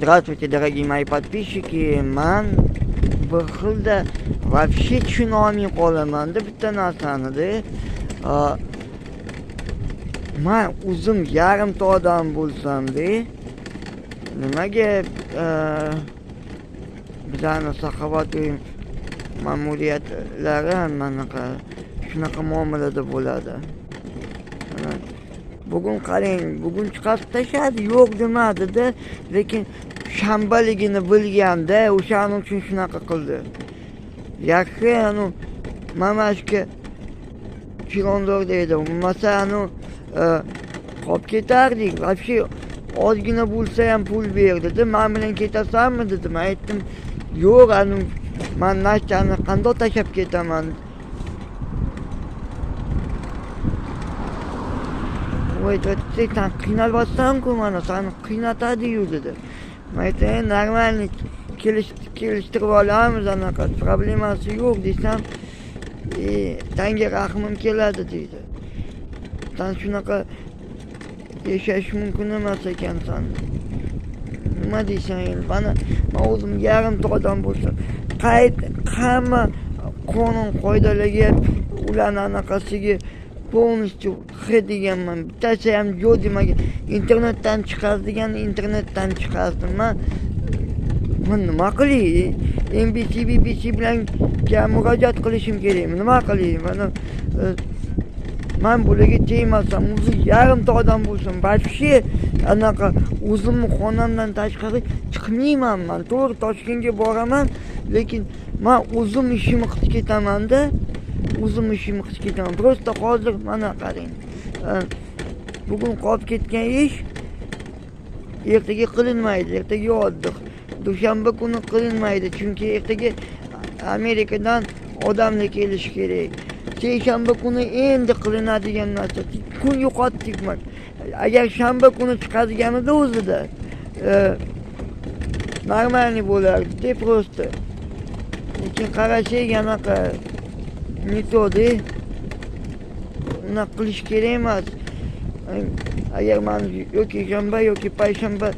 Здравствуйте, дорогие мои подписчики. Man bir xilda вообще tushuna olmay qolamanda bitta narsani-da. Men o'zim yarimta odam bo'lsam-da, nimaga bizlarni saxovatli ma'muriyatlari shunaqa muomalada bo'ladi? Bugun qarang, bugun chiqarib tashladi, yo'q demadi-da, lekin shanbaligini bilganda o'shaning uchun shunaqa qildi. Yaxshi, mamashka chilondor deydi. Bo'lmasa qolib ketardik. Вообще ozgina bo'lsa ham pul berdi-da, men bilan ketasanmi dedim. Men aytdim, yo'q, men Nastani qandoq tashlab ketaman? Sen qiynalyapsan-ku, mana seni qiynatadi-yu dedi. Men aytdim, normalniy kelishtirib olamiz, anaqa problemasi yo'q desam, senga rahmim keladi deydi. Sen shunaqa yashash mumkin emas ekansan. Nima deysan endi? Men o'zim yarimta odam bo'lsam, hamma qonun qoidalarga ularni anaqasiga полностью deganman. Bittasi ham yo'q demagan. Internetdan chiqardim. Men nima qilay? MBC, BBC bilan murojaat qilishim kerakmi? Nima qilay? Men bularga tegmasam, o'zim yarimta odam bo'lsam, вообще anaqa o'zimni xonamdan tashqari chiqmayman. Men to'g'ri Toshkentga boraman, lekin men o'zim ishimni qilib ketaman-da. Просто hozir mana qarang. Bugun qolib ketgan ish ertaga qilinmaydi, ertaga oddiq. Dushanba kuni qilinmaydi, chunki ertaga Amerikadan odamlar kelishi kerak. Seshanba kuni endi qilinadigan narsa. Kun yo'qotdik. Agar shanba kuni chiqadiganida o'zida normalniy bo'lardi, просто. Lekin qarashing anaqa metodi unaqa qilish kerak emas. Agar men yoki shanba yoki payshanba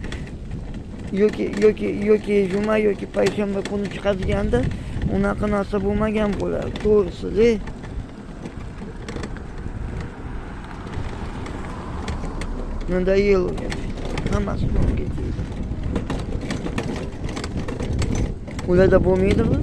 yoki juma yoki payshanba kuni chiqadiganda unaqa narsa bo'lmagan bo'lar. To'g'risi-da. Надоело мне. Hammasi bunga tegdi. Ularda bo'lmaydimi?